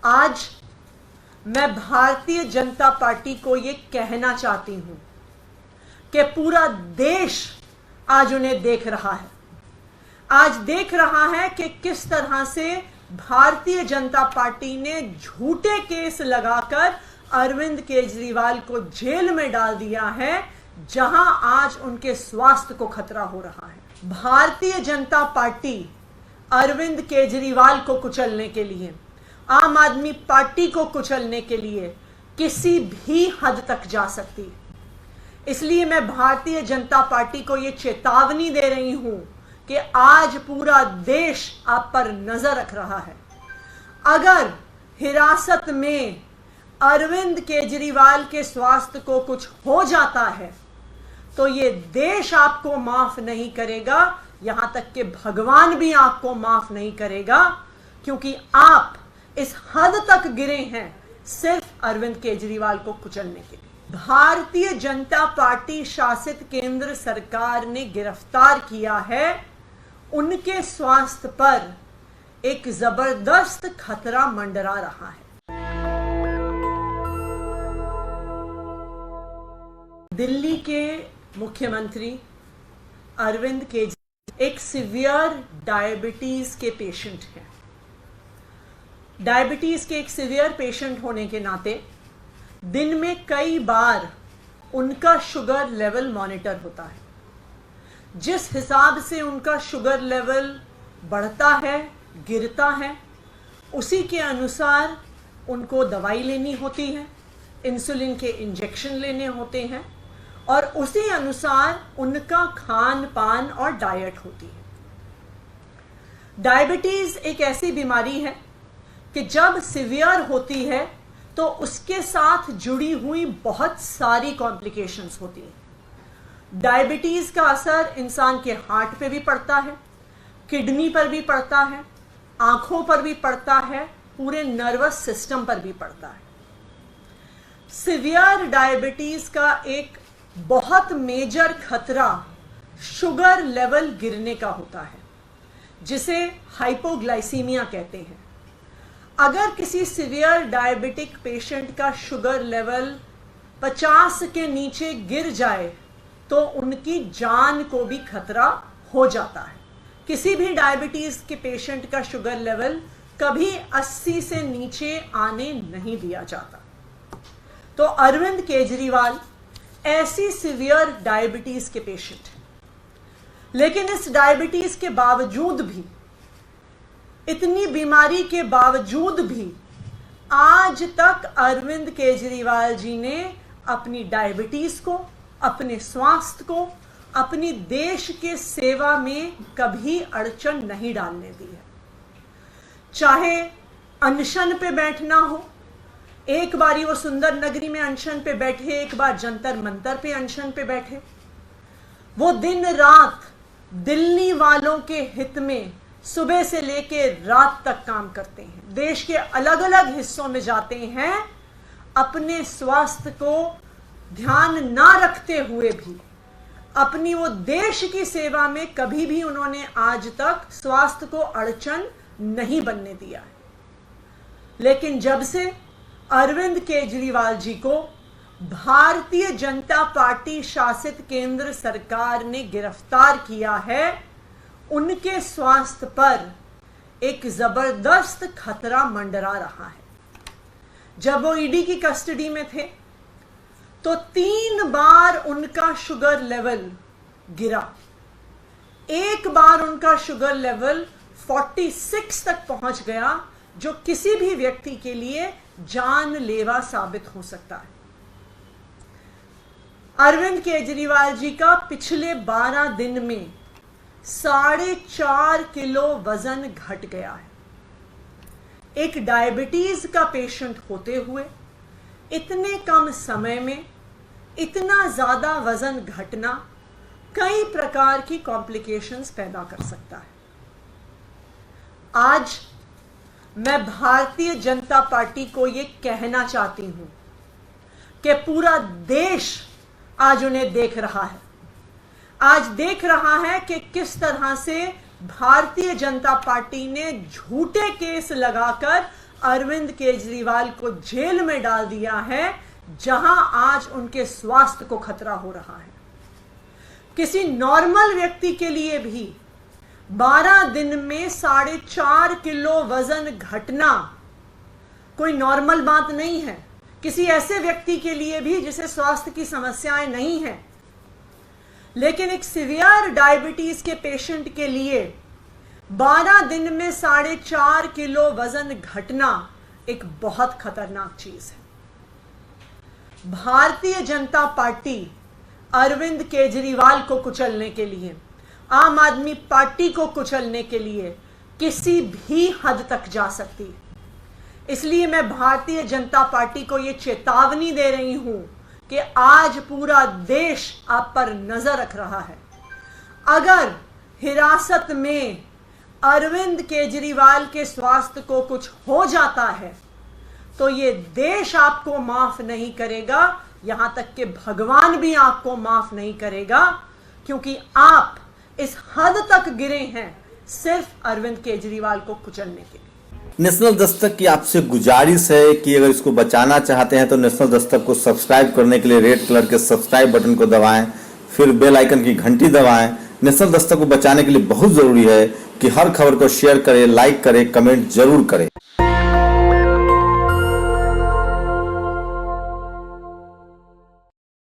आज मैं भारतीय जनता पार्टी को ये कहना चाहती हूं कि पूरा देश आज उन्हें देख रहा है। आज देख रहा है कि किस तरह से भारतीय जनता पार्टी ने झूठे केस लगाकर अरविंद केजरीवाल को जेल में डाल दिया है, जहां आज उनके स्वास्थ्य को खतरा हो रहा है। भारतीय जनता पार्टी अरविंद केजरीवाल को कुचलने के लिए, आम आदमी पार्टी को कुचलने के लिए किसी भी हद तक जा सकती है। इसलिए मैं भारतीय जनता पार्टी को यह चेतावनी दे रही हूं कि आज पूरा देश आप पर नजर रख रहा है। अगर हिरासत में अरविंद केजरीवाल के स्वास्थ्य को कुछ हो जाता है तो ये देश आपको माफ नहीं करेगा, यहां तक कि भगवान भी आपको माफ नहीं करेगा, क्योंकि आप इस हद तक गिरे हैं सिर्फ अरविंद केजरीवाल को कुचलने के लिए। भारतीय जनता पार्टी शासित केंद्र सरकार ने गिरफ्तार किया है, उनके स्वास्थ्य पर एक जबरदस्त खतरा मंडरा रहा है। दिल्ली के मुख्यमंत्री अरविंद केजरीवाल एक सीवियर डायबिटीज के पेशेंट हैं। डायबिटीज के एक सीवियर पेशेंट होने के नाते दिन में कई बार उनका शुगर लेवल मॉनिटर होता है। जिस हिसाब से उनका शुगर लेवल बढ़ता है, गिरता है, उसी के अनुसार उनको दवाई लेनी होती है, इंसुलिन के इंजेक्शन लेने होते हैं और उसी अनुसार उनका खान पान और डाइट होती है। डायबिटीज एक ऐसी बीमारी है कि जब सीवियर होती है तो उसके साथ जुड़ी हुई बहुत सारी कॉम्प्लिकेशंस होती हैं। डायबिटीज का असर इंसान के हार्ट पे भी पड़ता है, किडनी पर भी पड़ता है, आंखों पर भी पड़ता है, पूरे नर्वस सिस्टम पर भी पड़ता है। सीवियर डायबिटीज का एक बहुत मेजर खतरा शुगर लेवल गिरने का होता है, जिसे हाइपोग्लाइसीमिया कहते हैं। अगर किसी सीवियर डायबिटिक पेशेंट का शुगर लेवल 50 के नीचे गिर जाए तो उनकी जान को भी खतरा हो जाता है। किसी भी डायबिटीज के पेशेंट का शुगर लेवल कभी 80 से नीचे आने नहीं दिया जाता। तो अरविंद केजरीवाल ऐसी सीवियर डायबिटीज के पेशेंट हैं, लेकिन इस डायबिटीज के बावजूद भी, इतनी बीमारी के बावजूद भी आज तक अरविंद केजरीवाल जी ने अपनी डायबिटीज को, अपने स्वास्थ्य को, अपनी देश के सेवा में कभी अड़चन नहीं डालने दी है। चाहे अनशन पे बैठना हो, एक बारी वो सुंदर नगरी में अनशन पे बैठे, एक बार जंतर मंतर पे अनशन पे बैठे, वो दिन रात दिल्ली वालों के हित में सुबह से लेके रात तक काम करते हैं। देश के अलग अलग हिस्सों में जाते हैं, अपने स्वास्थ्य को ध्यान ना रखते हुए भी अपनी वो देश की सेवा में कभी भी उन्होंने आज तक स्वास्थ्य को अड़चन नहीं बनने दिया है। लेकिन जब से अरविंद केजरीवाल जी को भारतीय जनता पार्टी शासित केंद्र सरकार ने गिरफ्तार किया है, उनके स्वास्थ्य पर एक जबरदस्त खतरा मंडरा रहा है। जब वो ईडी की कस्टडी में थे तो 3 बार उनका शुगर लेवल गिरा। एक बार उनका शुगर लेवल 46 तक पहुंच गया, जो किसी भी व्यक्ति के लिए जानलेवा साबित हो सकता है। अरविंद केजरीवाल जी का पिछले 12 दिन में 4.5 किलो वजन घट गया है। एक डायबिटीज का पेशेंट होते हुए इतने कम समय में इतना ज्यादा वजन घटना कई प्रकार की कॉम्प्लिकेशंस पैदा कर सकता है। आज मैं भारतीय जनता पार्टी को यह कहना चाहती हूं कि पूरा देश आज उन्हें देख रहा है। आज देख रहा है कि किस तरह से भारतीय जनता पार्टी ने झूठे केस लगाकर अरविंद केजरीवाल को जेल में डाल दिया है, जहां आज उनके स्वास्थ्य को खतरा हो रहा है। किसी नॉर्मल व्यक्ति के लिए भी 12 दिन में 4.5 किलो वजन घटना कोई नॉर्मल बात नहीं है। किसी ऐसे व्यक्ति के लिए भी जिसे स्वास्थ्य की समस्याएं नहीं है, लेकिन एक सीवियर डायबिटीज के पेशेंट के लिए 12 दिन में 4.5 किलो वजन घटना एक बहुत खतरनाक चीज है। भारतीय जनता पार्टी अरविंद केजरीवाल को कुचलने के लिए, आम आदमी पार्टी को कुचलने के लिए किसी भी हद तक जा सकती है। इसलिए मैं भारतीय जनता पार्टी को यह चेतावनी दे रही हूं कि आज पूरा देश आप पर नजर रख रहा है। अगर हिरासत में अरविंद केजरीवाल के स्वास्थ्य को कुछ हो जाता है तो ये देश आपको माफ नहीं करेगा, यहां तक कि भगवान भी आपको माफ नहीं करेगा, क्योंकि आप इस हद तक गिरे हैं सिर्फ अरविंद केजरीवाल को कुचलने के लिए। नेशनल दस्तक की आपसे गुजारिश है कि अगर इसको बचाना चाहते हैं तो नेशनल दस्तक को सब्सक्राइब करने के लिए रेड कलर के सब्सक्राइब बटन को दबाएं, फिर बेल आइकन की घंटी दबाएं। नेशनल दस्तक को बचाने के लिए बहुत जरूरी है कि हर खबर को शेयर करें, लाइक करें, कमेंट जरूर करें।